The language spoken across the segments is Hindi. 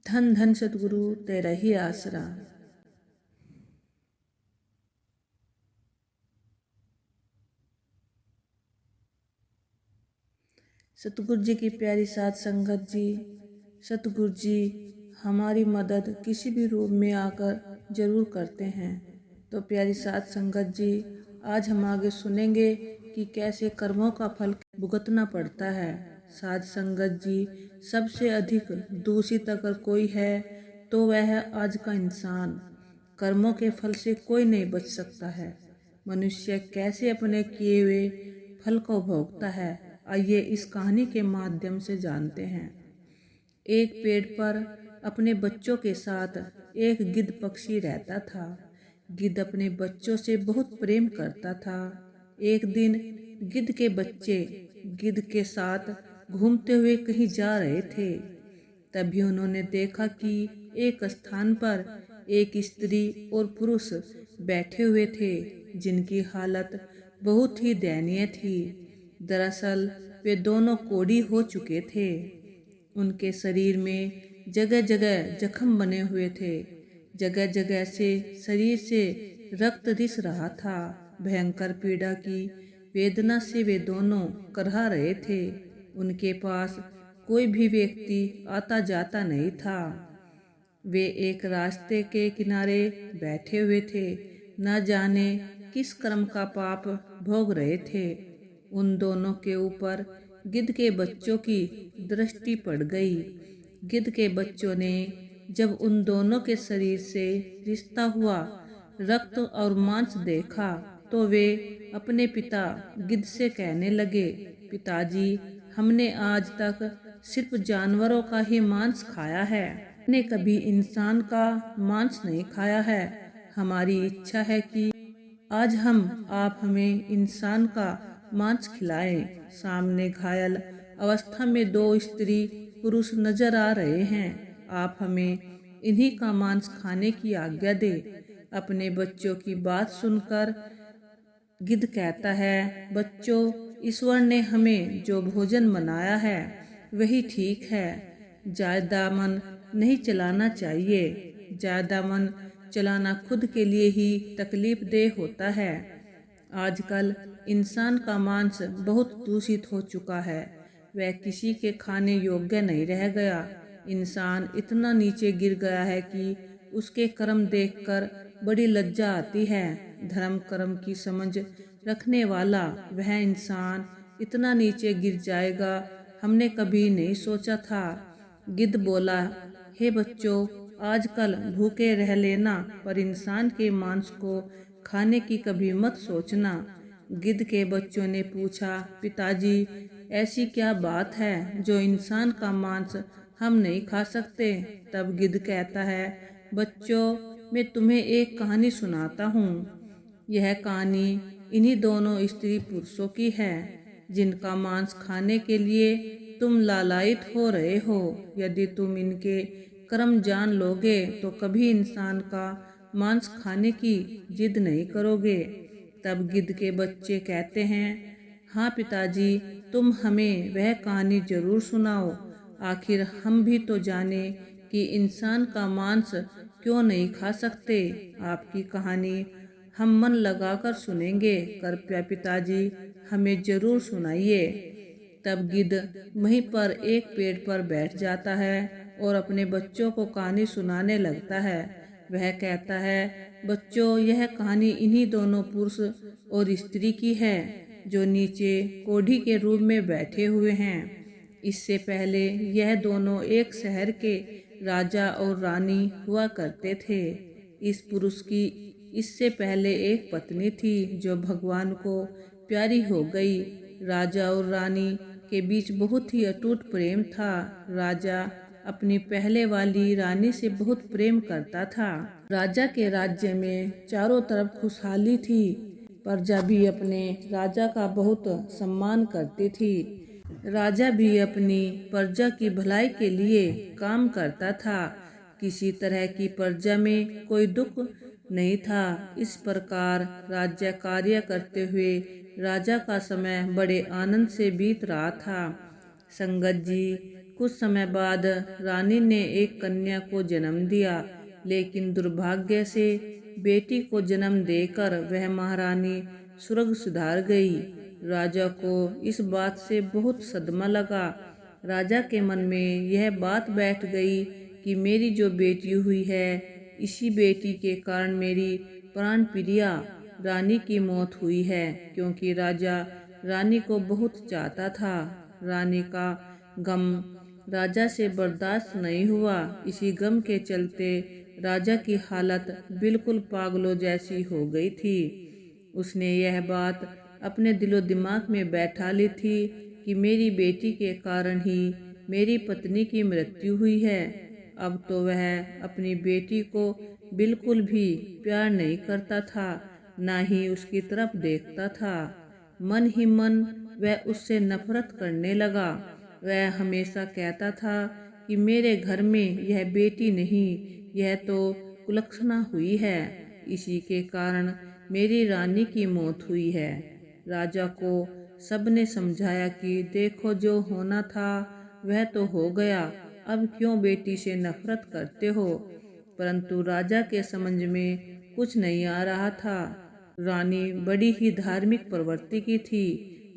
धन धन सतगुरु तेरा ही आसरा। सतगुरु जी की प्यारी साध संगत जी, सतगुरु जी हमारी मदद किसी भी रूप में आकर जरूर करते हैं। तो प्यारी साध संगत जी, आज हम आगे सुनेंगे कि कैसे कर्मों का फल भुगतना पड़ता है। साध संगत जी, सबसे अधिक दूषित अगर कोई है तो वह है आज का इंसान। कर्मों के फल से कोई नहीं बच सकता है। मनुष्य कैसे अपने किए हुए फल को भोगता है, आइए इस कहानी के माध्यम से जानते हैं। एक पेड़ पर अपने बच्चों के साथ एक गिद्ध पक्षी रहता था। गिद्ध अपने बच्चों से बहुत प्रेम करता था। एक दिन गिद्ध के बच्चे गिद्ध के साथ घूमते हुए कहीं जा रहे थे। तभी उन्होंने देखा कि एक स्थान पर एक स्त्री और पुरुष बैठे हुए थे, जिनकी हालत बहुत ही दयनीय थी। दरअसल वे दोनों कोढ़ी हो चुके थे। उनके शरीर में जगह जगह जख्म बने हुए थे। जगह जगह से शरीर से रक्त रिस रहा था। भयंकर पीड़ा की वेदना से वे दोनों करहा रहे थे। उनके पास कोई भी व्यक्ति आता जाता नहीं था। वे एक रास्ते के किनारे बैठे हुए थे, न जाने किस कर्म का पाप भोग रहे थे। उन दोनों के ऊपर गिद्ध के बच्चों की दृष्टि पड़ गई। गिद्ध के बच्चों ने जब उन दोनों के शरीर से रिश्ता हुआ रक्त और मांस देखा तो वे अपने पिता गिद्ध से कहने लगे, पिताजी, हमने आज तक सिर्फ जानवरों का ही मांस खाया है, हमने कभी इंसान का मांस नहीं खाया है। हमारी इच्छा है कि आज आप हमें इंसान का मांस खिलाएं। सामने घायल अवस्था में दो स्त्री पुरुष नजर आ रहे हैं। आप हमें इन्हीं का मांस खाने की आज्ञा दे। अपने बच्चों की बात सुनकर गिद्ध कहता है, बच्चों, ईश्वर ने हमें जो भोजन बनाया है वही ठीक है। ज्यादा मन नहीं चलाना चाहिए। ज्यादा मन चलाना खुद के लिए ही तकलीफ देह होता है। आजकल इंसान का मांस बहुत दूषित हो चुका है। वह किसी के खाने योग्य नहीं रह गया। इंसान इतना नीचे गिर गया है कि उसके कर्म देखकर बड़ी लज्जा आती है। धर्म कर्म की समझ रखने वाला वह इंसान इतना नीचे गिर जाएगा, हमने कभी नहीं सोचा था। गिद्ध बोला, हे बच्चों, आजकल भूखे रह लेना, पर इंसान के मांस को खाने की कभी मत सोचना। गिद्ध के बच्चों ने पूछा, पिताजी, ऐसी क्या बात है जो इंसान का मांस हम नहीं खा सकते? तब गिद्ध कहता है, बच्चों, मैं तुम्हें एक कहानी सुनाता हूँ। यह कहानी इन्हीं दोनों स्त्री पुरुषों की है, जिनका मांस खाने के लिए तुम लालायित हो रहे हो। यदि तुम इनके कर्म जान लोगे तो कभी इंसान का मांस खाने की जिद नहीं करोगे। तब गिद्ध के बच्चे कहते हैं, हाँ पिताजी, तुम हमें वह कहानी जरूर सुनाओ। आखिर हम भी तो जाने कि इंसान का मांस क्यों नहीं खा सकते। आपकी कहानी हम मन लगाकर सुनेंगे। कृपया पिताजी हमें जरूर सुनाइए। तब गिद्ध वहीं पर एक पेड़ पर बैठ जाता है और अपने बच्चों को कहानी सुनाने लगता है। वह कहता है, बच्चों, यह कहानी इन्हीं दोनों पुरुष और स्त्री की है जो नीचे कोढ़ी के रूप में बैठे हुए हैं। इससे पहले यह दोनों एक शहर के राजा और रानी हुआ करते थे। इस पुरुष की इससे पहले एक पत्नी थी जो भगवान को प्यारी हो गई। राजा और रानी के बीच बहुत ही अटूट प्रेम था। राजा अपनी पहले वाली रानी से बहुत प्रेम करता था। राजा के राज्य में चारों तरफ खुशहाली थी। प्रजा भी अपने राजा का बहुत सम्मान करती थी। राजा भी अपनी प्रजा की भलाई के लिए काम करता था। किसी तरह की प्रजा में कोई दुख नहीं था। इस प्रकार राज्य कार्य करते हुए राजा का समय बड़े आनंद से बीत रहा था। संगत जी, कुछ समय बाद रानी ने एक कन्या को जन्म दिया, लेकिन दुर्भाग्य से बेटी को जन्म देकर वह महारानी स्वर्ग सिधार गई। राजा को इस बात से बहुत सदमा लगा। राजा के मन में यह बात बैठ गई कि मेरी जो बेटी हुई है, इसी बेटी के कारण मेरी प्राण प्रिया रानी की मौत हुई है, क्योंकि राजा रानी को बहुत चाहता था। रानी का गम राजा से बर्दाश्त नहीं हुआ। इसी गम के चलते राजा की हालत बिल्कुल पागलों जैसी हो गई थी। उसने यह बात अपने दिलो दिमाग में बैठा ली थी कि मेरी बेटी के कारण ही मेरी पत्नी की मृत्यु हुई है। अब तो वह अपनी बेटी को बिल्कुल भी प्यार नहीं करता था, ना ही उसकी तरफ देखता था। मन ही मन वह उससे नफरत करने लगा। वह हमेशा कहता था कि मेरे घर में यह बेटी नहीं, यह तो कुलक्षणा हुई है, इसी के कारण मेरी रानी की मौत हुई है। राजा को सबने समझाया कि देखो, जो होना था वह तो हो गया, अब क्यों बेटी से नफरत करते हो। परंतु राजा के समझ में कुछ नहीं आ रहा था। रानी बड़ी ही धार्मिक प्रवृत्ति की थी।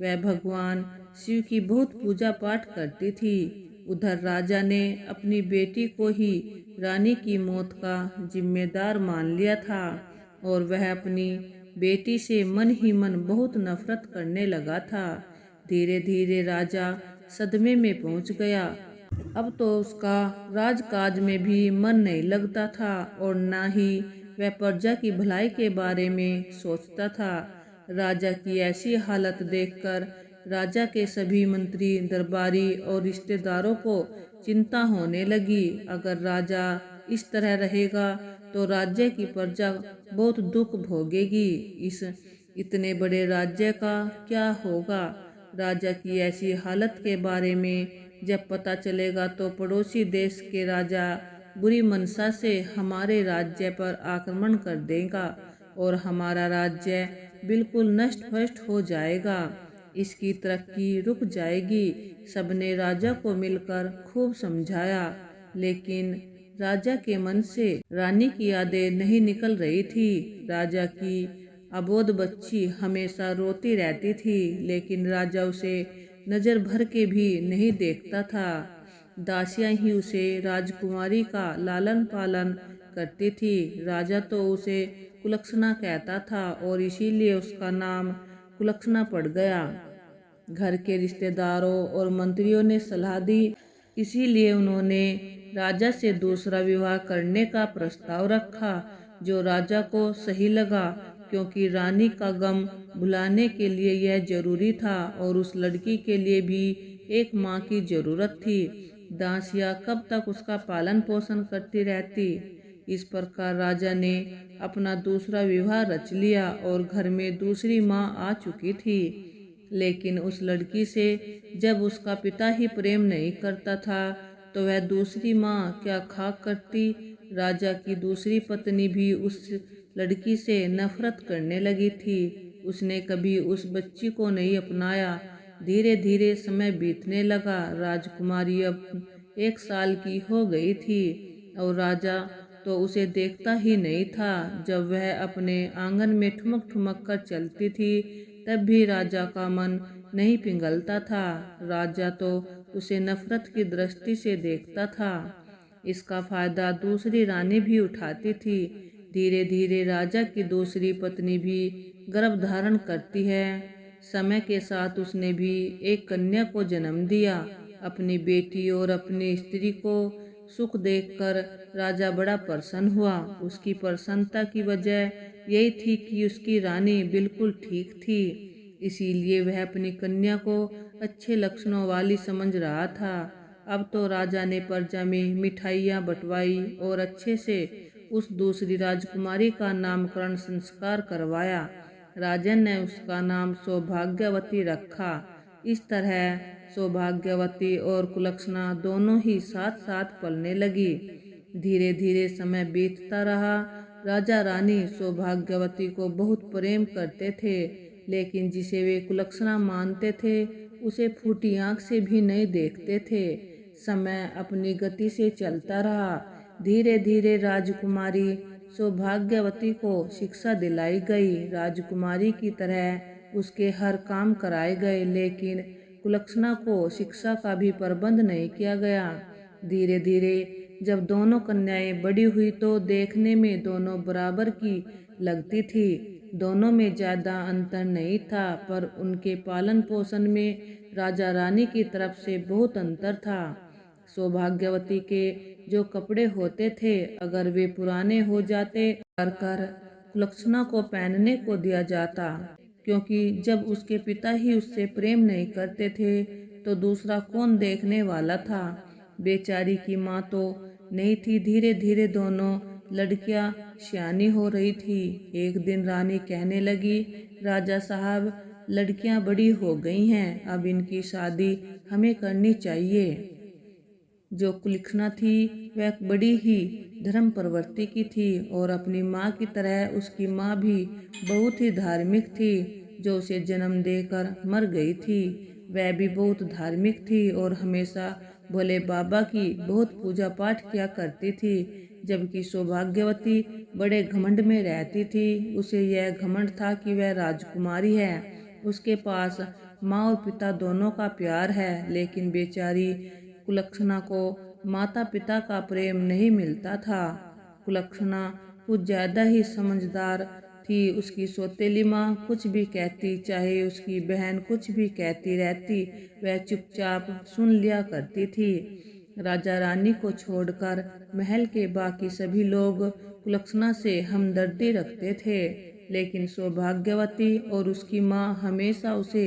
वह भगवान शिव की बहुत पूजा पाठ करती थी। उधर राजा ने अपनी बेटी को ही रानी की मौत का जिम्मेदार मान लिया था और वह अपनी बेटी से मन ही मन बहुत नफरत करने लगा था। धीरे धीरे राजा सदमे में पहुंच गया। अब तो उसका राजकाज में भी मन नहीं लगता था और ना ही वह प्रजा की भलाई के बारे में सोचता था। राजा की ऐसी हालत देखकर राजा के सभी मंत्री, दरबारी और रिश्तेदारों को चिंता होने लगी। अगर राजा इस तरह रहेगा तो राज्य की प्रजा बहुत दुख भोगेगी। इस इतने बड़े राज्य का क्या होगा। राजा की ऐसी हालत के बारे में जब पता चलेगा तो पड़ोसी देश के राजा बुरी मनसा से हमारे राज्य पर आक्रमण कर देगा और हमारा राज्य बिल्कुल नष्ट भ्रष्ट हो जाएगा। इसकी तरक्की रुक जाएगी। सबने राजा को मिलकर खूब समझाया, लेकिन राजा के मन से रानी की यादें नहीं निकल रही थी। राजा की अबोध बच्ची हमेशा रोती रहती थी, लेकिन राजा उसे नजर भर के भी नहीं देखता था। दासियां ही उसे राजकुमारी का लालन पालन करती थी। राजा तो उसे कुलक्षणा कहता था और इसीलिए उसका नाम कुलक्षणा पड़ गया। घर के रिश्तेदारों और मंत्रियों ने सलाह दी, इसीलिए उन्होंने राजा से दूसरा विवाह करने का प्रस्ताव रखा, जो राजा को सही लगा, क्योंकि रानी का गम भुलाने के लिए यह जरूरी था और उस लड़की के लिए भी एक माँ की जरूरत थी। दासियां कब तक उसका पालन पोषण करती रहती। इस प्रकार राजा ने अपना दूसरा विवाह रच लिया और घर में दूसरी माँ आ चुकी थी। लेकिन उस लड़की से जब उसका पिता ही प्रेम नहीं करता था तो वह दूसरी माँ क्या खाक करती। राजा की दूसरी पत्नी भी उस लड़की से नफरत करने लगी थी। उसने कभी उस बच्ची को नहीं अपनाया। धीरे धीरे समय बीतने लगा। राजकुमारी अब 1 साल की हो गई थी और राजा तो उसे देखता ही नहीं था। जब वह अपने आंगन में ठुमक ठुमक कर चलती थी तब भी राजा का मन नहीं पिघलता था। राजा तो उसे नफरत की दृष्टि से देखता था। इसका फायदा दूसरी रानी भी उठाती थी। धीरे धीरे राजा की दूसरी पत्नी भी गर्भ धारण करती है। समय के साथ उसने भी एक कन्या को जन्म दिया। अपनी बेटी और अपनी स्त्री को सुख देखकर राजा बड़ा प्रसन्न हुआ। उसकी प्रसन्नता की वजह यही थी कि उसकी रानी बिल्कुल ठीक थी, इसीलिए वह अपनी कन्या को अच्छे लक्षणों वाली समझ रहा था। अब तो राजा ने प्रजा में मिठाइयाँ बंटवाई और अच्छे से उस दूसरी राजकुमारी का नामकरण संस्कार करवाया। राजन ने उसका नाम सौभाग्यवती रखा। इस तरह सौभाग्यवती और कुलक्षणा दोनों ही साथ साथ पलने लगी। धीरे धीरे समय बीतता रहा। राजा रानी सौभाग्यवती को बहुत प्रेम करते थे, लेकिन जिसे वे कुलक्षणा मानते थे उसे फूटी आंख से भी नहीं देखते थे। समय अपनी गति से चलता रहा। धीरे धीरे राजकुमारी सौभाग्यवती को शिक्षा दिलाई गई। राजकुमारी की तरह उसके हर काम कराए गए, लेकिन कुलक्षणा को शिक्षा का भी प्रबंध नहीं किया गया। धीरे धीरे जब दोनों कन्याएं बड़ी हुई तो देखने में दोनों बराबर की लगती थी। दोनों में ज्यादा अंतर नहीं था, पर उनके पालन पोषण में राजा रानी की तरफ से बहुत अंतर था। सौभाग्यवती के जो कपड़े होते थे, अगर वे पुराने हो जाते कर कुलक्षणा को पहनने को दिया जाता, क्योंकि जब उसके पिता ही उससे प्रेम नहीं करते थे तो दूसरा कौन देखने वाला था। बेचारी की माँ तो नहीं थी। धीरे धीरे दोनों लड़कियां सियानी हो रही थी। एक दिन रानी कहने लगी, राजा साहब, लड़कियां बड़ी हो गई हैं, अब इनकी शादी हमें करनी चाहिए। जो कुलक्षणा थी वह बड़ी ही धर्म प्रवृत्ति की थी और अपनी माँ की तरह उसकी माँ भी बहुत ही धार्मिक थी, जो उसे जन्म देकर मर गई थी। वह भी बहुत धार्मिक थी और हमेशा भोले बाबा की बहुत पूजा पाठ किया करती थी। जबकि सौभाग्यवती बड़े घमंड में रहती थी। उसे यह घमंड था कि वह राजकुमारी है, उसके पास माँ और पिता दोनों का प्यार है, लेकिन बेचारी कुलक्षणा को माता पिता का प्रेम नहीं मिलता था। कुलक्षणा कुछ ज्यादा ही समझदार थी। उसकी सौतेली माँ कुछ भी कहती, चाहे उसकी बहन कुछ भी कहती रहती, वह चुपचाप सुन लिया करती थी। राजा रानी को छोड़कर महल के बाकी सभी लोग कुलक्षणा से हमदर्दी रखते थे, लेकिन सौभाग्यवती और उसकी माँ हमेशा उसे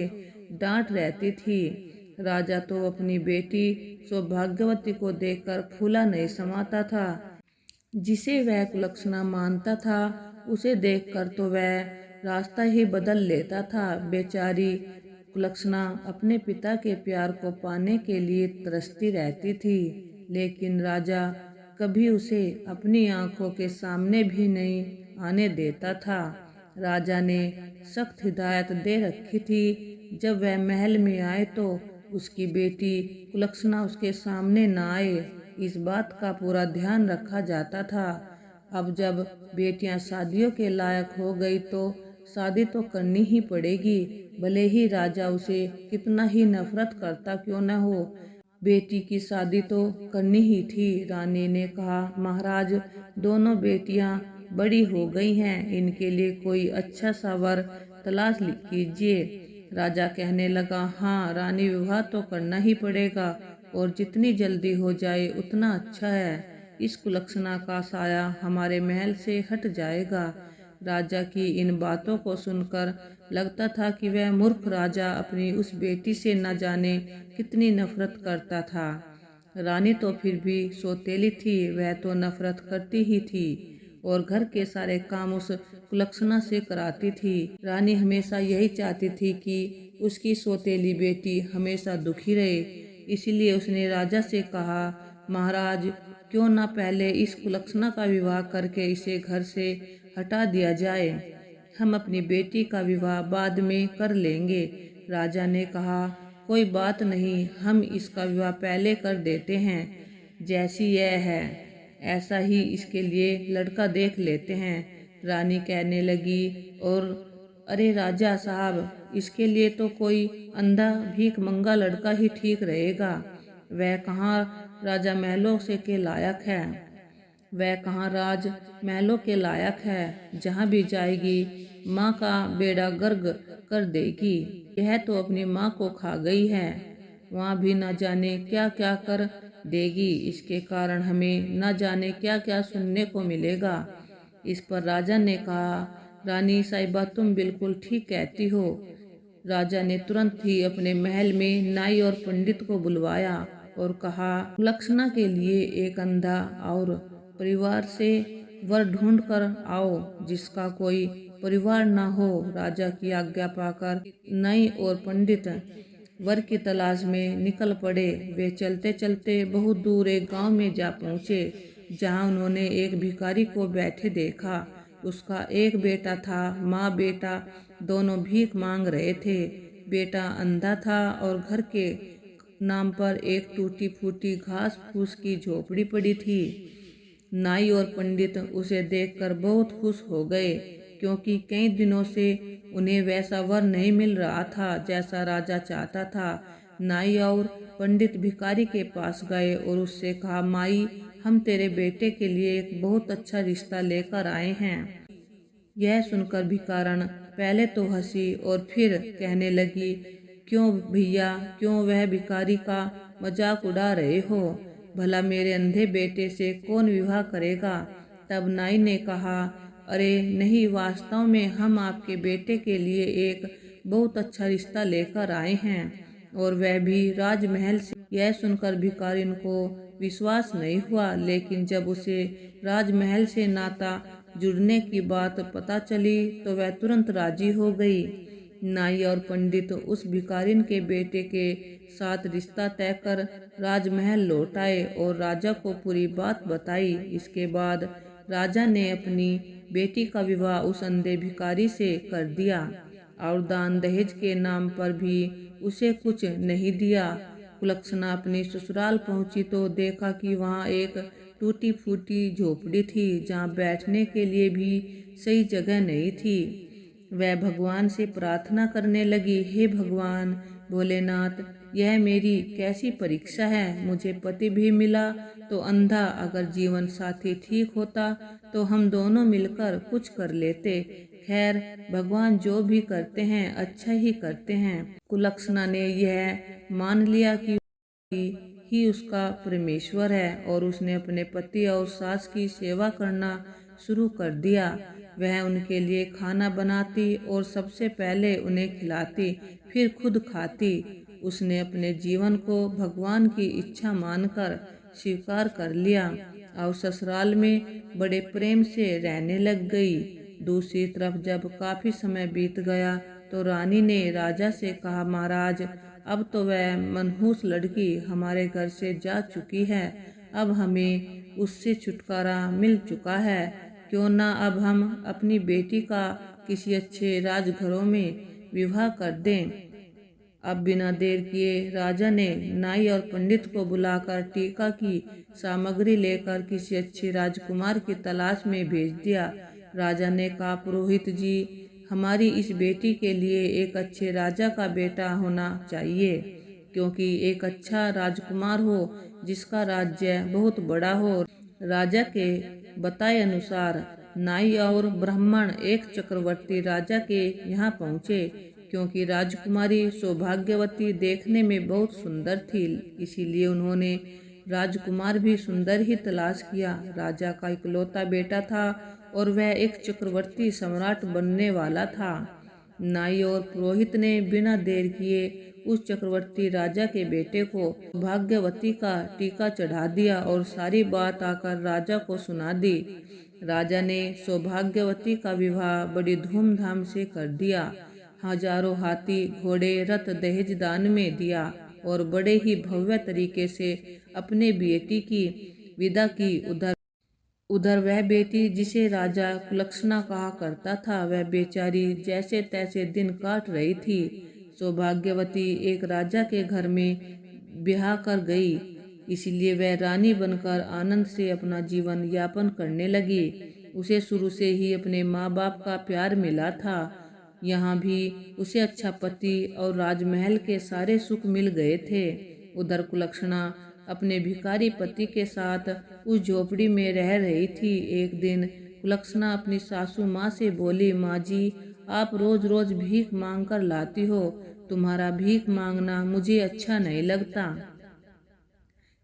डांट रहती थी। राजा तो अपनी बेटी सौभाग्यवती को देखकर फूला नहीं समाता था। जिसे वह कुलक्षणा मानता था, उसे देखकर तो वह रास्ता ही बदल लेता था। बेचारी कुलक्षणा अपने पिता के प्यार को पाने के लिए तरसती रहती थी, लेकिन राजा कभी उसे अपनी आंखों के सामने भी नहीं आने देता था। राजा ने सख्त हिदायत दे रखी थी, जब वह महल में आए तो उसकी बेटी कुलक्षणा उसके सामने न आए। इस बात का पूरा ध्यान रखा जाता था। अब जब बेटियां शादियों के लायक हो गई तो शादी तो करनी ही पड़ेगी, भले ही राजा उसे कितना ही नफरत करता क्यों न हो। बेटी की शादी तो करनी ही थी। रानी ने कहा, महाराज, दोनों बेटियां बड़ी हो गई हैं, इनके लिए कोई अच्छा सा वर तलाश कीजिए। राजा कहने लगा, हाँ रानी, विवाह तो करना ही पड़ेगा और जितनी जल्दी हो जाए उतना अच्छा है। इस कुलक्षणा का साया हमारे महल से हट जाएगा। राजा की इन बातों को सुनकर लगता था कि वह मूर्ख राजा अपनी उस बेटी से न जाने कितनी नफरत करता था। रानी तो फिर भी सौतेली थी, वह तो नफरत करती ही थी और घर के सारे काम उस कुलक्षणा से कराती थी। रानी हमेशा यही चाहती थी कि उसकी सौतेली बेटी हमेशा दुखी रहे। इसलिए उसने राजा से कहा, महाराज, क्यों ना पहले इस कुलक्षणा का विवाह करके इसे घर से हटा दिया जाए। हम अपनी बेटी का विवाह बाद में कर लेंगे। राजा ने कहा, कोई बात नहीं, हम इसका विवाह पहले कर देते हैं। जैसी यह है ऐसा ही इसके लिए लड़का देख लेते हैं। रानी कहने लगी, और अरे राजा साहब, इसके लिए तो कोई अंधा भीख मंगा लड़का ही ठीक रहेगा। वह कहाँ राजा महलों से के लायक है, वह कहाँ राज महलों के लायक है। जहाँ भी जाएगी माँ का बेड़ा गर्क कर देगी। यह तो अपनी माँ को खा गई है, वहाँ भी न जाने क्या क्या कर देगी। इसके कारण हमें न जाने क्या क्या सुनने को मिलेगा। इस पर राजा ने कहा, रानी साहिबा, तुम बिल्कुल ठीक कहती हो। राजा ने तुरंत ही अपने महल में नाई और पंडित को बुलवाया और कहा, कुलक्षणा के लिए एक अंधा और परिवार से वर ढूंढ कर आओ, जिसका कोई परिवार न हो। राजा की आज्ञा पाकर नाई और पंडित वर की तलाश में निकल पड़े। वे चलते चलते बहुत दूर एक गांव में जा पहुँचे, जहां उन्होंने एक भिखारी को बैठे देखा। उसका एक बेटा था। माँ बेटा दोनों भीख मांग रहे थे। बेटा अंधा था और घर के नाम पर एक टूटी फूटी घास फूस की झोपड़ी पड़ी थी। नाई और पंडित उसे देखकर बहुत खुश हो गए, क्योंकि कई दिनों से उन्हें वैसा वर नहीं मिल रहा था जैसा राजा चाहता था। नाई और पंडित भिखारी के पास गए और उससे कहा, माई, हम तेरे बेटे के लिए एक बहुत अच्छा रिश्ता लेकर आए हैं। यह सुनकर भिखारन पहले तो हंसी और फिर कहने लगी, क्यों भैया, क्यों वह भिखारी का मजाक उड़ा रहे हो? भला मेरे अंधे बेटे से कौन विवाह करेगा? तब नाई ने कहा, अरे नहीं, वास्तव में हम आपके बेटे के लिए एक बहुत अच्छा रिश्ता लेकर आए हैं, और वह भी राजमहल से। यह सुनकर भिखारिन को विश्वास नहीं हुआ, लेकिन जब उसे राजमहल से नाता जुड़ने की बात पता चली तो वह तुरंत राजी हो गई। नाई और पंडित उस भिखारिन के बेटे के साथ रिश्ता तय कर राजमहल लौट आए और राजा को पूरी बात बताई। इसके बाद राजा ने अपनी बेटी का विवाह उस अंधे भिखारी से कर दिया और दान दहेज के नाम पर भी उसे कुछ नहीं दिया। कुलक्षणा अपनी ससुराल पहुंची तो देखा कि वहां एक टूटी फूटी झोपड़ी थी, जहां बैठने के लिए भी सही जगह नहीं थी। वह भगवान से प्रार्थना करने लगी, हे भगवान भोलेनाथ, यह मेरी कैसी परीक्षा है। मुझे पति भी मिला तो अंधा, अगर जीवन साथी ठीक होता तो हम दोनों मिलकर कुछ कर लेते। खैर, भगवान जो भी करते हैं अच्छा ही करते हैं। कुलक्षणा ने यह मान लिया कि ही उसका परमेश्वर है और उसने अपने पति और सास की सेवा करना शुरू कर दिया। वह उनके लिए खाना बनाती और सबसे पहले उन्हें खिलाती, फिर खुद खाती। उसने अपने जीवन को भगवान की इच्छा मानकर स्वीकार कर लिया और ससुराल में बड़े प्रेम से रहने लग गई। दूसरी तरफ जब काफी समय बीत गया तो रानी ने राजा से कहा, महाराज, अब तो वह मनहूस लड़की हमारे घर से जा चुकी है, अब हमें उससे छुटकारा मिल चुका है। क्यों ना अब हम अपनी बेटी का किसी अच्छे राजघरों में विवाह कर दें। अब बिना देर किए राजा ने नाई और पंडित को बुलाकर टीका की सामग्री लेकर किसी अच्छे राजकुमार की तलाश में भेज दिया। राजा ने कहा, पुरोहित जी, हमारी इस बेटी के लिए एक अच्छे राजा का बेटा होना चाहिए, क्योंकि एक अच्छा राजकुमार हो जिसका राज्य बहुत बड़ा हो। राजा के बताए अनुसार नाई और ब्राह्मण एक चक्रवर्ती राजा के यहाँ पहुँचे, क्योंकि राजकुमारी सौभाग्यवती देखने में बहुत सुंदर थी, इसीलिए उन्होंने राजकुमार भी सुंदर ही तलाश किया। राजा का इकलौता बेटा था और वह एक चक्रवर्ती सम्राट बनने वाला था। नाई और पुरोहित ने बिना देर किए उस चक्रवर्ती राजा के बेटे को भाग्यवती का टीका चढ़ा दिया और सारी बात आकर राजा को सुना दी। राजा ने सौभाग्यवती का विवाह बड़ी धूमधाम से कर दिया। हजारों हाथी घोड़े रथ दहेज दान में दिया और बड़े ही भव्य तरीके से अपने बेटी की विदा की। उधर वह बेटी जिसे राजा कुलक्षणा कहा करता था, वह बेचारी जैसे तैसे दिन काट रही थी। सौभाग्यवती एक राजा के घर में ब्याह कर गई, इसलिए वह रानी बनकर आनंद से अपना जीवन यापन करने लगी। उसे शुरू से ही अपने माँ बाप का प्यार मिला था। यहाँ भी उसे अच्छा पति और राजमहल के सारे सुख मिल गए थे। उधर कुलक्षणा अपने भिखारी पति के साथ उस झोपड़ी में रह रही थी। एक दिन कुलक्षणा अपनी सासू माँ से बोली, माँ जी, आप रोज रोज भीख मांग कर लाती हो, तुम्हारा भीख मांगना मुझे अच्छा नहीं लगता।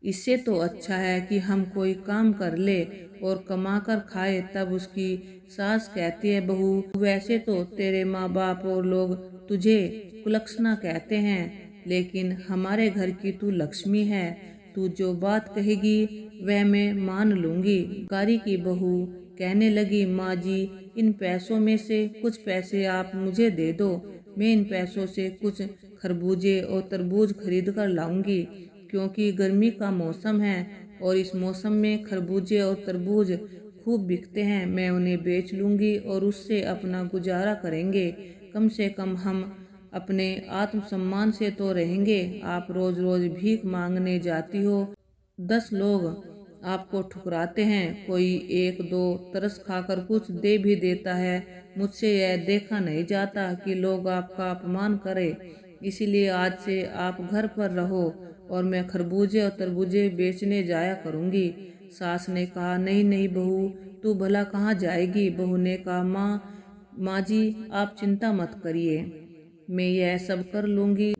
इससे तो अच्छा है कि हम कोई काम कर ले और कमा कर खाए। तब उसकी सास कहती है, बहू, वैसे तो तेरे माँ बाप और लोग तुझे कुलक्षणा कहते हैं, लेकिन हमारे घर की तू लक्ष्मी है। तू जो बात कहेगी वह मैं मान लूंगी। भिखारी की बहू कहने लगी, माँ जी, इन पैसों में से कुछ पैसे आप मुझे दे दो, मैं इन पैसों से कुछ खरबूजे और तरबूज खरीद कर लाऊंगी, क्योंकि गर्मी का मौसम है और इस मौसम में खरबूजे और तरबूज खूब बिकते हैं। मैं उन्हें बेच लूंगी और उससे अपना गुजारा करेंगे। कम से कम हम अपने आत्मसम्मान से तो रहेंगे। आप रोज रोज भीख मांगने जाती हो, 10 लोग आपको ठुकराते हैं, कोई 1-2 तरस खाकर कुछ दे भी देता है। मुझसे यह देखा नहीं जाता कि लोग आपका अपमान करें, इसीलिए आज से आप घर पर रहो और मैं खरबूजे और तरबूजे बेचने जाया करूंगी। सास ने कहा, नहीं नहीं बहू, तू भला कहाँ जाएगी। बहू ने कहा, माँ जी आप चिंता मत करिए, मैं यह सब कर लूंगी।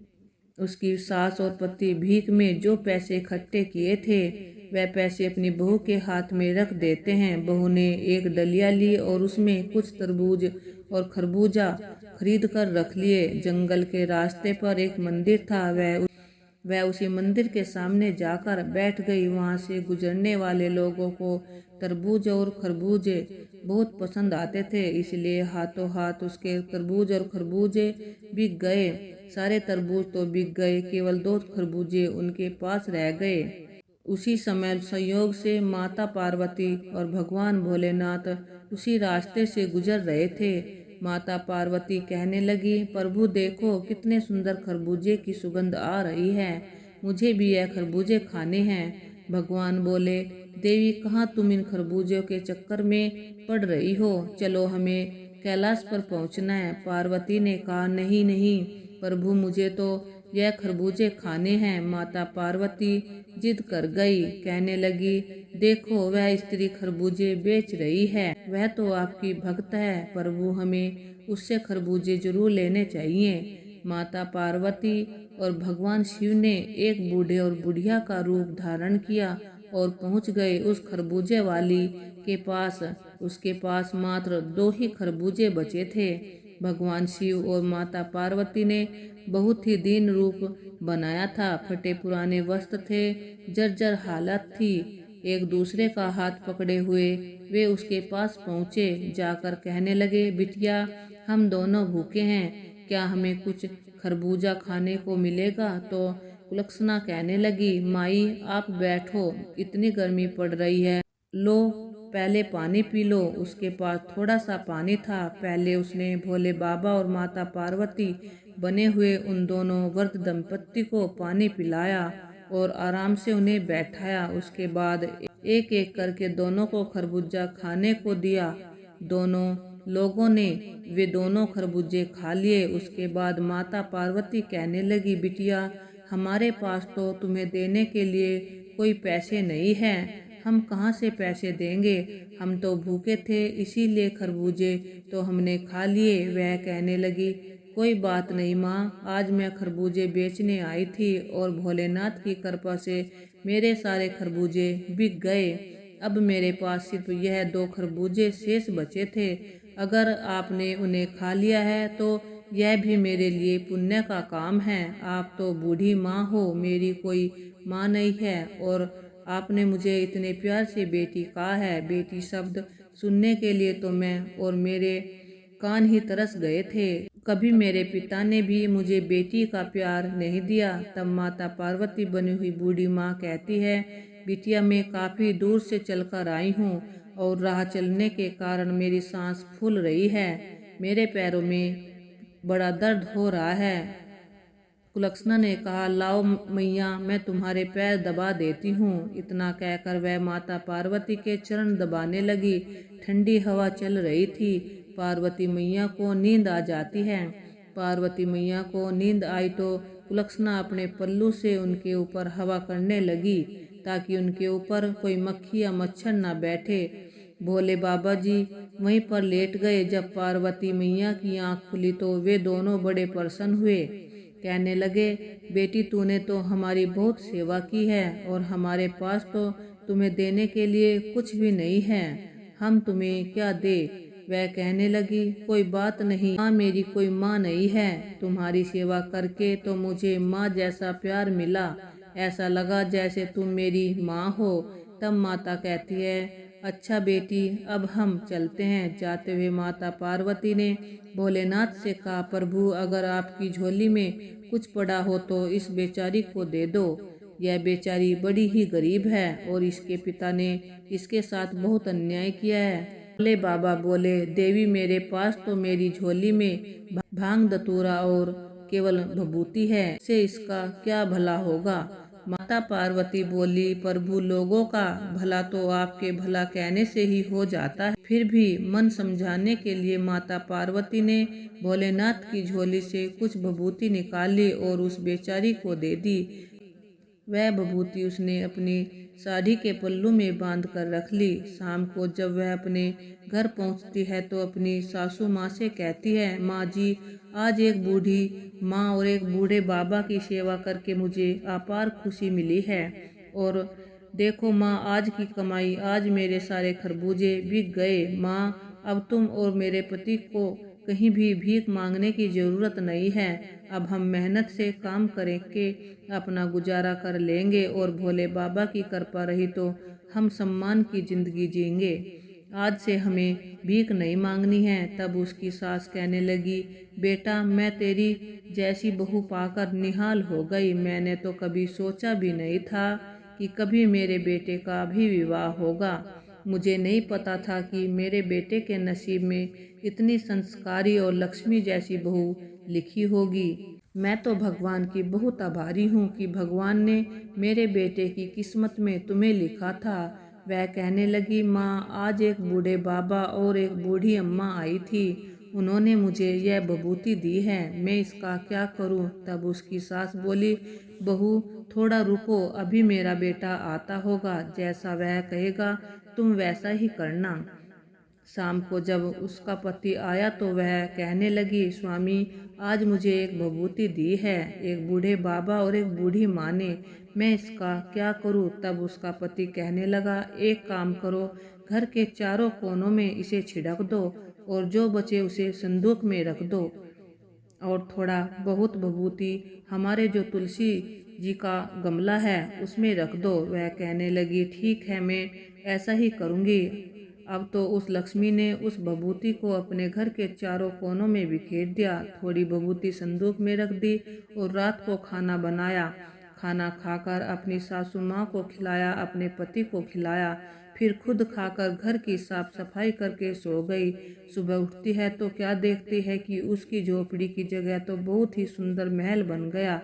उसकी सास और पति भीख में जो पैसे इकट्ठे किए थे वह पैसे अपनी बहू के हाथ में रख देते हैं। बहू ने एक डलिया ली और उसमें कुछ तरबूज और खरबूजा खरीद कर रख लिए। जंगल के रास्ते पर एक मंदिर था, वह उसी मंदिर के सामने जाकर बैठ गई। वहां से गुजरने वाले लोगों को तरबूज और खरबूजे बहुत पसंद आते थे, इसलिए हाथों हाथ उसके तरबूज और खरबूजे बिक गए। सारे तरबूज तो बिक गए, केवल 2 खरबूजे उनके पास रह गए। उसी समय संयोग से माता पार्वती और भगवान भोलेनाथ उसी रास्ते से गुजर रहे थे। माता पार्वती कहने लगी, प्रभु देखो कितने सुंदर खरबूजे की सुगंध आ रही है, मुझे भी यह खरबूजे खाने हैं। भगवान बोले, देवी कहाँ तुम इन खरबूजों के चक्कर में पड़ रही हो, चलो हमें कैलाश पर पहुंचना है। पार्वती ने कहा, नहीं नहीं प्रभु, मुझे तो यह खरबूजे खाने हैं। माता पार्वती जिद कर गई, कहने लगी, देखो वह स्त्री खरबूजे बेच रही है, वह तो आपकी भक्त है, प्रभु हमें उससे खरबूजे जरूर लेने चाहिए। माता पार्वती और भगवान शिव ने एक बूढ़े और बुढ़िया का रूप धारण किया और पहुंच गए उस खरबूजे वाली के पास। उसके पास मात्र 2 ही खरबूजे बचे थे। भगवान शिव और माता पार्वती ने बहुत ही दीन रूप बनाया था, फटे पुराने वस्त्र थे, जर्जर हालत थी। एक दूसरे का हाथ पकड़े हुए वे उसके पास पहुँचे, जाकर कहने लगे, बिटिया हम दोनों भूखे हैं, क्या हमें कुछ खरबूजा खाने को मिलेगा। तो कुलक्षणा कहने लगी, माई आप बैठो, इतनी गर्मी पड़ रही है, लो पहले पानी पी लो। उसके पास थोड़ा सा पानी था। पहले उसने भोले बाबा और माता पार्वती बने हुए उन दोनों वृद्ध दंपत्ति को पानी पिलाया और आराम से उन्हें बैठाया। उसके बाद एक एक करके दोनों को खरबूजा खाने को दिया। दोनों लोगों ने वे दोनों खरबूजे खा लिए। उसके बाद माता पार्वती कहने लगी, बिटिया हमारे पास तो तुम्हें देने के लिए कोई पैसे नहीं है, हम कहाँ से पैसे देंगे, हम तो भूखे थे इसीलिए खरबूजे तो हमने खा लिए। वह कहने लगी, कोई बात नहीं माँ, आज मैं खरबूजे बेचने आई थी और भोलेनाथ की कृपा से मेरे सारे खरबूजे बिक गए। अब मेरे पास सिर्फ यह 2 खरबूजे शेष बचे थे, अगर आपने उन्हें खा लिया है तो यह भी मेरे लिए पुण्य का काम है। आप तो बूढ़ी माँ हो, मेरी कोई माँ नहीं है और आपने मुझे इतने प्यार से बेटी कहा है। बेटी शब्द सुनने के लिए तो मैं और मेरे कान ही तरस गए थे। कभी मेरे पिता ने भी मुझे बेटी का प्यार नहीं दिया। तब माता पार्वती बनी हुई बूढ़ी माँ कहती है, बिटिया मैं काफी दूर से चलकर आई हूँ और राह चलने के कारण मेरी सांस फूल रही है, मेरे पैरों में बड़ा दर्द हो रहा है। कुलक्षणा ने कहा, लाओ मैया मैं तुम्हारे पैर दबा देती हूँ। इतना कहकर वह माता पार्वती के चरण दबाने लगी। ठंडी हवा चल रही थी। पार्वती मैया को नींद आ जाती है। पार्वती मैया को नींद आई तो कुलक्षणा अपने पल्लू से उनके ऊपर हवा करने लगी ताकि उनके ऊपर कोई मक्खी या मच्छर न बैठे। भोले बाबा जी वहीं पर लेट गए। जब पार्वती मैया की आंख खुली तो वे दोनों बड़े प्रसन्न हुए। कहने लगे, बेटी तूने तो हमारी बहुत सेवा की है और हमारे पास तो तुम्हें देने के लिए कुछ भी नहीं है, हम तुम्हें क्या दे। वह कहने लगी, कोई बात नहीं माँ, मेरी कोई माँ नहीं है, तुम्हारी सेवा करके तो मुझे माँ जैसा प्यार मिला, ऐसा लगा जैसे तुम मेरी माँ हो। तब माता कहती है, अच्छा बेटी अब हम चलते हैं। जाते हुए माता पार्वती ने भोलेनाथ से कहा, प्रभु अगर आपकी झोली में कुछ पड़ा हो तो इस बेचारी को दे दो, यह बेचारी बड़ी ही गरीब है और इसके पिता ने इसके साथ बहुत अन्याय किया है। भोले बाबा बोले, देवी मेरे पास तो मेरी झोली में भांग धतूरा और केवल भभूति है, इससे इसका क्या भला होगा। माता पार्वती बोली, प्रभु लोगों का भला तो आपके भला कहने से ही हो जाता है। फिर भी मन समझाने के लिए माता पार्वती ने भोलेनाथ की झोली से कुछ भभूति निकाली और उस बेचारी को दे दी। वह भभूति उसने अपनी साड़ी के पल्लू में बांध कर रख ली। शाम को जब वह अपने घर पहुंचती है तो अपनी सासू माँ से कहती है, माँ जी, आज एक बूढ़ी माँ और एक बूढ़े बाबा की सेवा करके मुझे अपार खुशी मिली है। और देखो माँ, आज की कमाई, आज मेरे सारे खरबूजे बिक गए। माँ, अब तुम और मेरे पति को कहीं भी भीख मांगने की जरूरत नहीं है। अब हम मेहनत से काम करके अपना गुजारा कर लेंगे और भोले बाबा की कृपा रही तो हम सम्मान की जिंदगी जिएंगे। आज से हमें भीख नहीं मांगनी है। तब उसकी सास कहने लगी, बेटा, मैं तेरी जैसी बहू पाकर निहाल हो गई। मैंने तो कभी सोचा भी नहीं था कि कभी मेरे बेटे का भी विवाह होगा। मुझे नहीं पता था कि मेरे बेटे के नसीब में इतनी संस्कारी और लक्ष्मी जैसी बहू लिखी होगी। मैं तो भगवान की बहुत आभारी हूँ कि भगवान ने मेरे बेटे की किस्मत में तुम्हें लिखा था। वह कहने लगी, माँ, आज एक बूढ़े बाबा और एक बूढ़ी अम्मा आई थी। उन्होंने मुझे यह भभूति दी है, मैं इसका क्या करूँ। तब उसकी सास बोली, बहू, थोड़ा रुको, अभी मेरा बेटा आता होगा, जैसा वह कहेगा तुम वैसा ही करना। शाम को जब उसका पति आया तो वह कहने लगी, स्वामी, आज मुझे एक भभूति दी है, एक बूढ़े बाबा और एक बूढ़ी माँ ने, मैं इसका क्या करूँ। तब उसका पति कहने लगा, एक काम करो, घर के चारों कोनों में इसे छिड़क दो और जो बचे उसे संदूक में रख दो और थोड़ा बहुत भभूति हमारे जो तुलसी जी का गमला है उसमें रख दो। वह कहने लगी, ठीक है, मैं ऐसा ही करूँगी। अब तो उस लक्ष्मी ने उस भभूति को अपने घर के चारों कोनों में बिखेर दिया। थोड़ी भभूति संदूक में रख दी और रात को खाना बनाया। खाना खाकर अपनी सासू माँ को खिलाया, अपने पति को खिलाया, फिर खुद खाकर घर की साफ सफाई करके सो गई। सुबह उठती है तो क्या देखती है कि उसकी झोपड़ी की जगह तो बहुत ही सुंदर महल बन गया।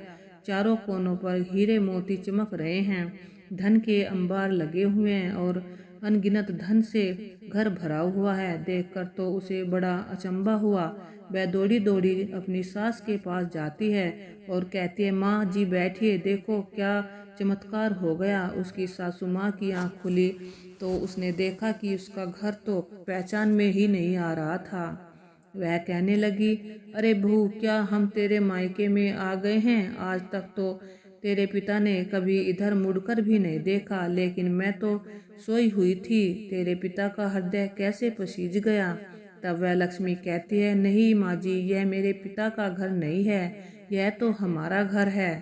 चारों कोनों पर हीरे मोती चमक रहे हैं, धन के अंबार लगे हुए हैं और अनगिनत धन से घर भरा हुआ है। देखकर तो उसे बड़ा अचंभा हुआ। वह दौड़ी दौड़ी अपनी सास के पास जाती है और कहती है, माँ जी बैठिए, देखो क्या चमत्कार हो गया। उसकी सासू माँ की आंख खुली तो उसने देखा कि उसका घर तो पहचान में ही नहीं आ रहा था। वह कहने लगी, अरे बहू, क्या हम तेरे मायके में आ गए हैं। आज तक तो तेरे पिता ने कभी इधर मुड़कर भी नहीं देखा, लेकिन मैं तो सोई हुई थी, तेरे पिता का हृदय कैसे पसीज गया। तब वह लक्ष्मी कहती है, नहीं माँ जी, यह मेरे पिता का घर नहीं है, यह तो हमारा घर है।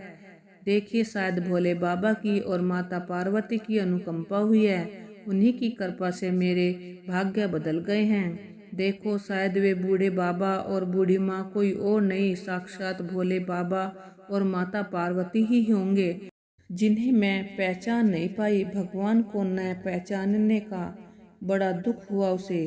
देखिए, शायद भोले बाबा की और माता पार्वती की अनुकंपा हुई है, उन्हीं की कृपा से मेरे भाग्य बदल गए हैं। देखो, शायद वे बूढ़े बाबा और बूढ़ी माँ कोई और नहीं, साक्षात भोले बाबा और माता पार्वती ही होंगे, जिन्हें मैं पहचान नहीं पाई। भगवान को न पहचानने का बड़ा दुख हुआ उसे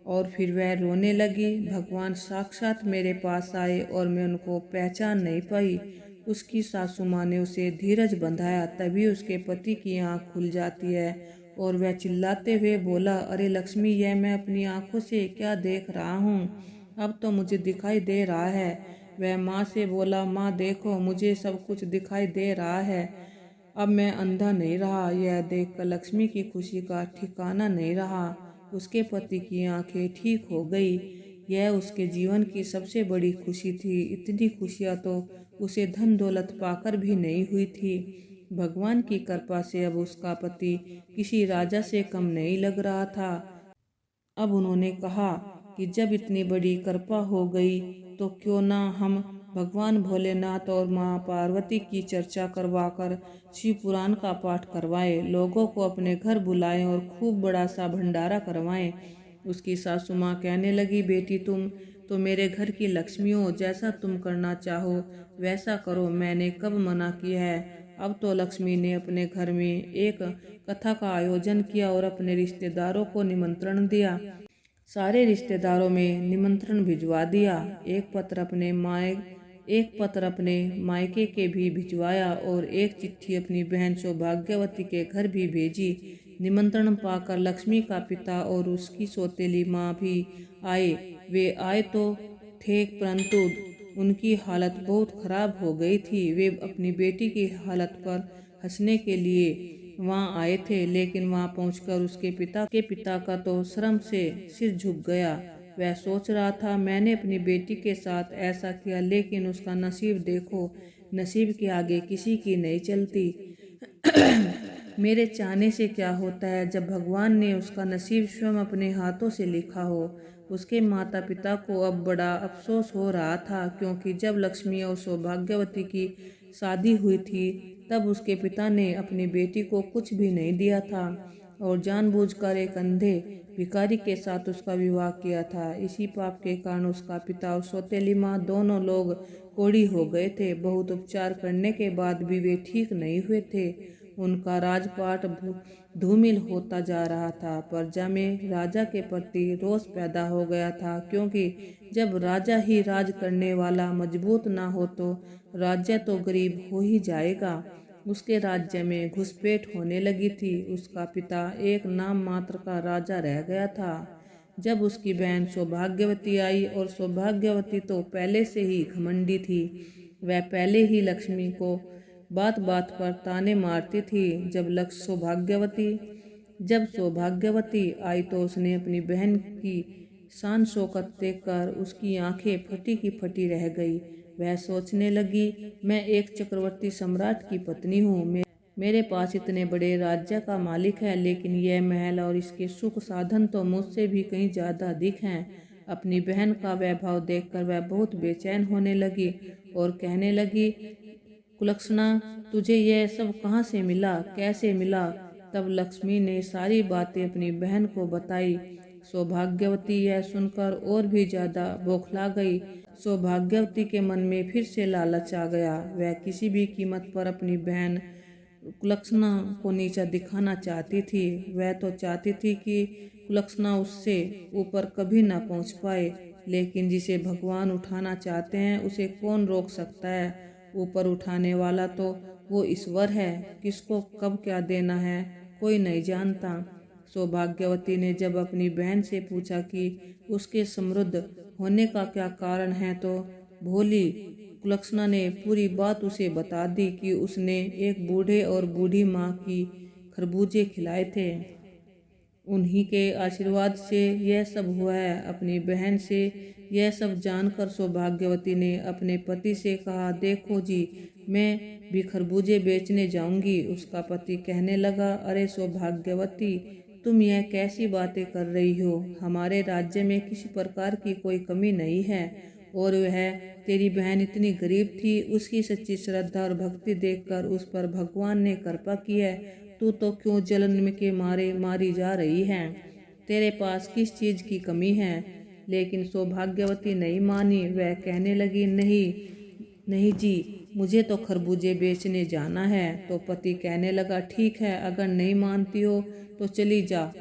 और फिर वह रोने लगी। भगवान साक्षात मेरे पास आए और मैं उनको पहचान नहीं पाई। उसकी सासू माँ ने उसे धीरज बंधाया, तभी उसके पति की आंख खुल जाती है और वह चिल्लाते हुए बोला, अरे लक्ष्मी, यह मैं अपनी आंखों से क्या देख रहा हूँ। अब तो मुझे दिखाई दे रहा है। वह माँ से बोला, माँ देखो, मुझे सब कुछ दिखाई दे रहा है, अब मैं अंधा नहीं रहा। यह देखकर लक्ष्मी की खुशी का ठिकाना नहीं रहा। उसके पति की आंखें ठीक हो गई। यह उसके जीवन की सबसे बड़ी खुशी थी। इतनी खुशियाँ तो उसे धन दौलत पाकर भी नहीं हुई थी। भगवान की कृपा से अब उसका पति किसी राजा से कम नहीं लग रहा था। अब उन्होंने कहा कि जब इतनी बड़ी कृपा हो गई तो क्यों ना हम भगवान भोलेनाथ और माँ पार्वती की चर्चा करवाकर शिव पुराण का पाठ करवाएं, लोगों को अपने घर बुलाएं और खूब बड़ा सा भंडारा करवाएं। उसकी सासू माँ कहने लगी, बेटी, तुम तो मेरे घर की लक्ष्मी हो, जैसा तुम करना चाहो वैसा करो, मैंने कब मना किया है। अब तो लक्ष्मी ने अपने घर में एक कथा का आयोजन किया और अपने रिश्तेदारों को निमंत्रण दिया। सारे रिश्तेदारों में निमंत्रण भिजवा दिया। एक पत्र अपने एक पत्र अपने मायके के भी भिजवाया और एक चिट्ठी अपनी बहन सौभाग्यवती के घर भी भेजी। निमंत्रण पाकर लक्ष्मी का पिता और उसकी सौतेली माँ भी आए। वे आए तो थे, परंतु उनकी हालत बहुत खराब हो गई थी। वे अपनी बेटी की हालत पर हंसने के लिए वहां आए थे, लेकिन वहां पहुंचकर उसके पिता का तो शर्म से सिर झुक गया। वह सोच रहा था, मैंने अपनी बेटी के साथ ऐसा किया, लेकिन उसका नसीब देखो, नसीब के आगे किसी की नहीं चलती। मेरे चाहने से क्या होता है जब भगवान ने उसका नसीब स्वयं अपने हाथों से लिखा हो। उसके माता पिता को अब बड़ा अफसोस हो रहा था, क्योंकि जब लक्ष्मी और सौभाग्यवती की शादी हुई थी तब उसके पिता ने अपनी बेटी को कुछ भी नहीं दिया था और जानबूझकर एक अंधे भिखारी के साथ उसका विवाह किया था। इसी पाप के कारण उसका पिता और सौतेली माँ दोनों लोग कोढ़ी हो गए थे। बहुत उपचार करने के बाद भी वे ठीक नहीं हुए थे। उनका राजपाट धूमिल होता जा रहा था। प्रजा में राजा के प्रति रोष पैदा हो गया था, क्योंकि जब राजा ही राज करने वाला मजबूत ना हो तो राज्य तो गरीब हो ही जाएगा। उसके राज्य में घुसपैठ होने लगी थी। उसका पिता एक नाम मात्र का राजा रह गया था। जब उसकी बहन सौभाग्यवती आई, और सौभाग्यवती तो पहले से ही घमंडी थी, वह पहले ही लक्ष्मी को बात बात पर ताने मारती थी। जब सौभाग्यवती आई तो उसने अपनी बहन की शान शौकत देखकर उसकी आंखें फटी की फटी रह गई। वह सोचने लगी, मैं एक चक्रवर्ती सम्राट की पत्नी हूँ, मेरे पास इतने बड़े राज्य का मालिक है, लेकिन यह महल और इसके सुख साधन तो मुझसे भी कहीं ज्यादा अधिक हैं। अपनी बहन का वैभव देखकर वह बहुत बेचैन होने लगी और कहने लगी, कुलक्षणा, तुझे यह सब कहाँ से मिला, कैसे मिला? तब लक्ष्मी ने सारी बातें अपनी बहन को बताई। सौभाग्यवती यह सुनकर और भी ज्यादा बौखला गई। सौभाग्यवती के मन में फिर से लालच आ गया। वह किसी भी कीमत पर अपनी बहन कुलक्षणा को नीचा दिखाना चाहती थी। वह तो चाहती थी कि कुलक्षणा उससे ऊपर कभी ना पहुंच पाए, लेकिन जिसे भगवान उठाना चाहते हैं उसे कौन रोक सकता है। ऊपर उठाने वाला तो वो ईश्वर है, किसको कब क्या देना है कोई नहीं जानता। सौभाग्यवती ने जब अपनी बहन से पूछा कि उसके समृद्ध होने का क्या कारण है, तो भोली कुलक्षणा ने पूरी बात उसे बता दी कि उसने एक बूढ़े और बूढ़ी माँ की खरबूजे खिलाए थे। उन्हीं के आशीर्वाद से यह सब हुआ है। अपनी बहन से यह सब जानकर सौभाग्यवती ने अपने पति से कहा, देखो जी, मैं भी खरबूजे बेचने जाऊंगी। उसका पति कहने लगा, अरे सौभाग्यवती, तुम यह कैसी बातें कर रही हो? हमारे राज्य में किसी प्रकार की कोई कमी नहीं है, और वह तेरी बहन इतनी गरीब थी, उसकी सच्ची श्रद्धा और भक्ति देखकर उस पर भगवान ने कृपा की है। तू तो क्यों जलन के मारे मारी जा रही है? तेरे पास किस चीज की कमी है? लेकिन सौभाग्यवती नहीं मानी। वह कहने लगी, नहीं नहीं जी, मुझे तो खरबूजे बेचने जाना है। तो पति कहने लगा, ठीक है, अगर नहीं मानती हो तो चली जा।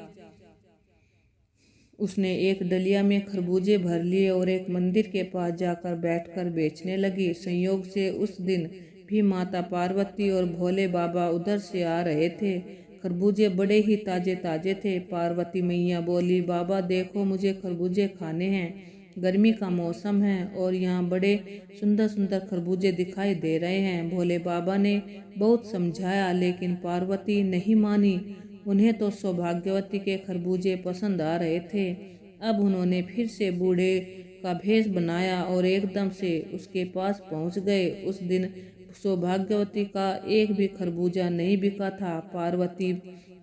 उसने एक डलिया में खरबूजे भर लिए और एक मंदिर के पास जाकर बैठकर बेचने लगी। संयोग से उस दिन भी माता पार्वती और भोले बाबा उधर से आ रहे थे। खरबूजे बड़े ही ताजे ताजे थे। पार्वती मैया बोली, बाबा देखो, मुझे खरबूजे खाने हैं। गर्मी का मौसम है और यहाँ बड़े सुंदर सुंदर खरबूजे दिखाई दे रहे हैं। भोले बाबा ने बहुत समझाया, लेकिन पार्वती नहीं मानी। उन्हें तो सौभाग्यवती के खरबूजे पसंद आ रहे थे। अब उन्होंने फिर से बूढ़े का भेष बनाया और एकदम से उसके पास पहुंच गए। उस दिन सौभाग्यवती का एक भी खरबूजा नहीं बिका था। पार्वती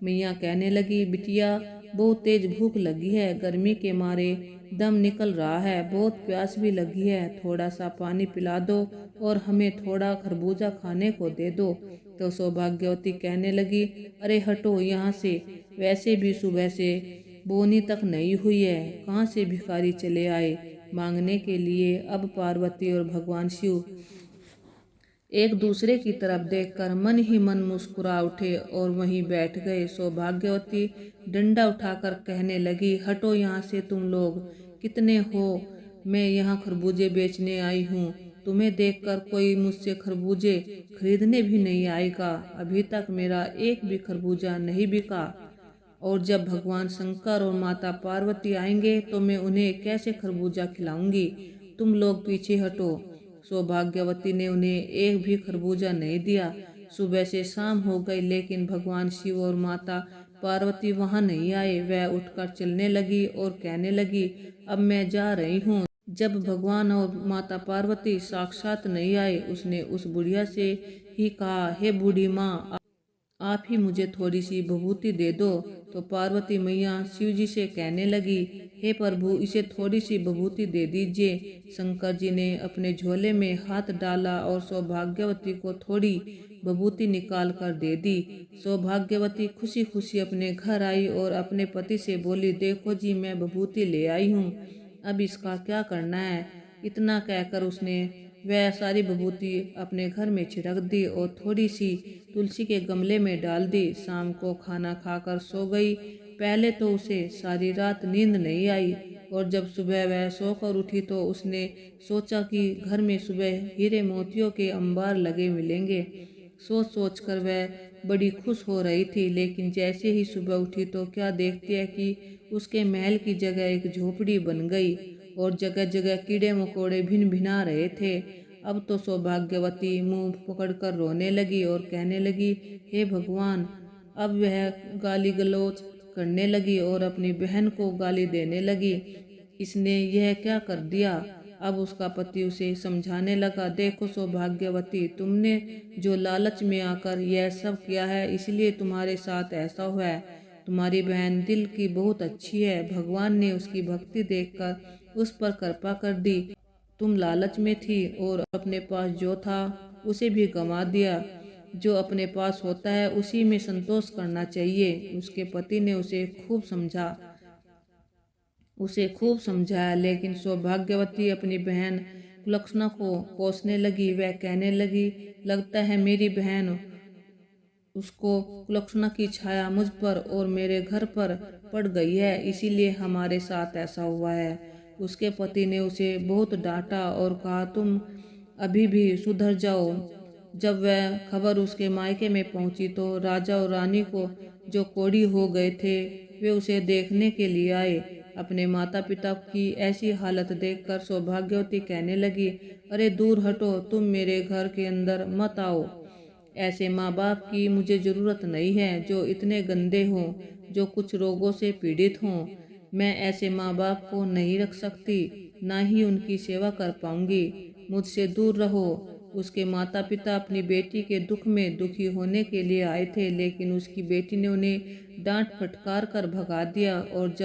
मैया कहने लगी, बिटिया, बहुत तेज भूख लगी है, गर्मी के मारे दम निकल रहा है, बहुत प्यास भी लगी है, थोड़ा सा पानी पिला दो और हमें थोड़ा खरबूजा खाने को दे दो। तो सौभाग्यवती कहने लगी, अरे हटो यहाँ से, वैसे भी सुबह से बोनी तक नहीं हुई है, कहाँ से भिखारी चले आए मांगने के लिए। अब पार्वती और भगवान शिव एक दूसरे की तरफ देखकर मन ही मन मुस्कुरा उठे और वहीं बैठ गए। सौभाग्यवती डंडा उठाकर कहने लगी, हटो यहाँ से तुम लोग, कितने हो? मैं यहाँ खरबूजे बेचने आई हूँ, तुम्हें देखकर कोई मुझसे खरबूजे खरीदने भी नहीं आएगा। अभी तक मेरा एक भी खरबूजा नहीं बिका, और जब भगवान शंकर और माता पार्वती आएंगे तो मैं उन्हें कैसे खरबूजा खिलाऊंगी। तुम लोग पीछे हटो। सौभाग्यवती ने उन्हें एक भी खरबूजा नहीं दिया। सुबह से शाम हो गई, लेकिन भगवान शिव और माता पार्वती वहां नहीं आए। वह उठकर चलने लगी और कहने लगी, अब मैं जा रही हूँ। जब भगवान और माता पार्वती साक्षात नहीं आए, उसने उस बुढ़िया से ही कहा, हे बूढ़ी माँ, आप ही मुझे थोड़ी सी विभूति दे दो। तो पार्वती मैया शिव जी से कहने लगी, हे प्रभु, इसे थोड़ी सी विभूति दे दीजिए। शंकर जी ने अपने झोले में हाथ डाला और सौभाग्यवती को थोड़ी विभूति निकाल कर दे दी। सौभाग्यवती खुशी खुशी अपने घर आई और अपने पति से बोली, देखो जी, मैं विभूति ले आई हूँ, अब इसका क्या करना है। इतना कहकर उसने वह सारी विभूति अपने घर में छिड़क दी और थोड़ी सी तुलसी के गमले में डाल दी। शाम को खाना खाकर सो गई। पहले तो उसे सारी रात नींद नहीं आई, और जब सुबह वह सोकर उठी तो उसने सोचा कि घर में सुबह हीरे मोतियों के अंबार लगे मिलेंगे। सोच सोच कर वह बड़ी खुश हो रही थी, लेकिन जैसे ही सुबह उठी तो क्या देखती है कि उसके महल की जगह एक झोपड़ी बन गई और जगह जगह कीड़े मकोड़े भिन भिना रहे थे। अब तो सौभाग्यवती मुंह पकड़कर रोने लगी और कहने लगी, हे भगवान। अब वह गाली गलौज करने लगी और अपनी बहन को गाली देने लगी, इसने यह क्या कर दिया। अब उसका पति उसे समझाने लगा, देखो सौभाग्यवती, तुमने जो लालच में आकर यह सब किया है, इसलिए तुम्हारे साथ ऐसा हुआ है। तुम्हारी बहन दिल की बहुत अच्छी है, भगवान ने उसकी भक्ति देखकर उस पर कृपा कर दी। तुम लालच में थी और अपने पास जो था उसे भी गंवा दिया। जो अपने पास होता है उसी में संतोष करना चाहिए। उसके पति ने उसे खूब समझाया, लेकिन सौभाग्यवती अपनी बहन कुलक्षणा को कोसने लगी। वह कहने लगी, लगता है मेरी बहन उसको कुलक्षणा की छाया मुझ पर और मेरे घर पर पड़ गई है, इसीलिए हमारे साथ ऐसा हुआ है। उसके पति ने उसे बहुत डांटा और कहा, तुम अभी भी सुधर जाओ। जब वह खबर उसके मायके में पहुंची तो राजा और रानी को जो कोढ़ी हो गए थे, वे उसे देखने के लिए आए। अपने माता पिता की ऐसी हालत देखकर सौभाग्यवती कहने लगी, अरे दूर हटो, तुम मेरे घर के अंदर मत आओ। ऐसे माँ बाप की मुझे जरूरत नहीं है जो इतने गंदे हों, जो कुछ रोगों से पीड़ित हों। मैं ऐसे माँ बाप को नहीं रख सकती, ना ही उनकी सेवा कर पाऊंगी। मुझसे दूर रहो। उसके माता पिता अपनी बेटी के दुख में दुखी होने के लिए आए थे, लेकिन उसकी बेटी ने उन्हें डांट फटकार कर भगा दिया। और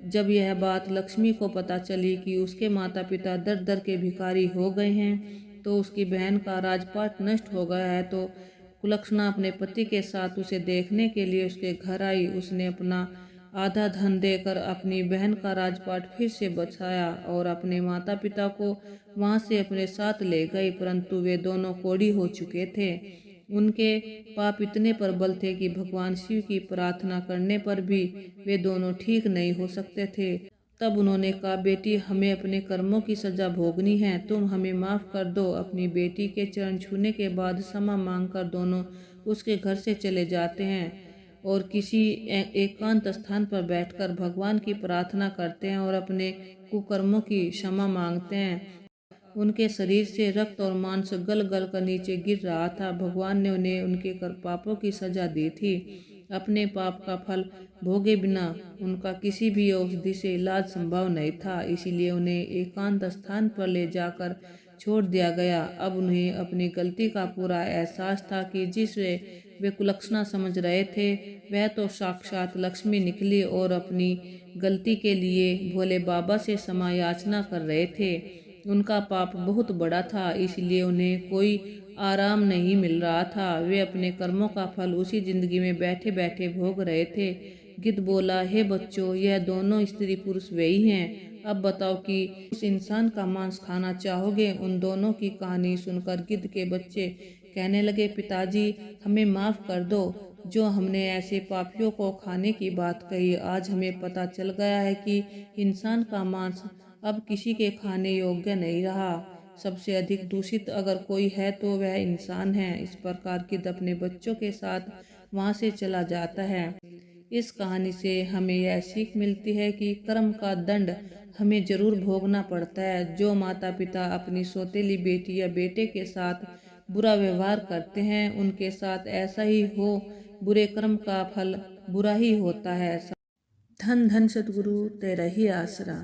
जब यह बात लक्ष्मी को पता चली कि उसके माता पिता दर दर के भिखारी हो गए हैं, तो उसकी बहन का राजपाट नष्ट हो गया है, तो कुलक्षणा अपने पति के साथ उसे देखने के लिए उसके घर आई। उसने अपना आधा धन देकर अपनी बहन का राजपाट फिर से बचाया और अपने माता पिता को वहां से अपने साथ ले गई, परंतु वे दोनों कोढ़ी हो चुके थे। उनके पाप इतने प्रबल थे कि भगवान शिव की प्रार्थना करने पर भी वे दोनों ठीक नहीं हो सकते थे। तब उन्होंने कहा, बेटी, हमें अपने कर्मों की सजा भोगनी है, तुम हमें माफ कर दो। अपनी बेटी के चरण छूने के बाद क्षमा मांगकर दोनों उसके घर से चले जाते हैं और किसी एकांत स्थान पर बैठकर भगवान की प्रार्थना करते हैं और अपने कुकर्मों की क्षमा मांगते हैं। उनके शरीर से रक्त और मांस गल गल कर नीचे गिर रहा था। भगवान ने उन्हें उनके कर पापों की सजा दी थी। अपने पाप का फल भोगे बिना उनका किसी भी औषधि से इलाज संभव नहीं था, इसीलिए उन्हें एकांत स्थान पर ले जाकर छोड़ दिया गया। अब उन्हें अपनी गलती का पूरा एहसास था कि जिसे वे कुलक्षणा समझ रहे थे, वह तो साक्षात लक्ष्मी निकली और अपनी गलती के लिए भोले बाबा से क्षमा याचना कर रहे थे। उनका पाप बहुत बड़ा था, इसलिए उन्हें कोई आराम नहीं मिल रहा था। वे अपने कर्मों का फल उसी जिंदगी में बैठे बैठे भोग रहे थे। गिद्ध बोला, हे बच्चों, यह दोनों स्त्री पुरुष वही हैं। अब बताओ कि उस इंसान का मांस खाना चाहोगे। उन दोनों की कहानी सुनकर गिद्ध के बच्चे कहने लगे, पिताजी, हमें माफ कर दो। जो हमने ऐसे पापियों को खाने की बात कही, आज हमें पता चल गया है कि इंसान का मांस अब किसी के खाने योग्य नहीं रहा। सबसे अधिक दूषित अगर कोई है तो वह इंसान है। इस प्रकार गिद्ध अपने बच्चों के साथ वहाँ से चला जाता है। इस कहानी से हमें यह सीख मिलती है कि कर्म का दंड हमें जरूर भोगना पड़ता है। जो माता पिता अपनी सौतेली बेटी या बेटे के साथ बुरा व्यवहार करते हैं उनके साथ ऐसा ही हो। बुरे कर्म का फल बुरा ही होता है। धन धन सतगुरु तेरा ही आसरा।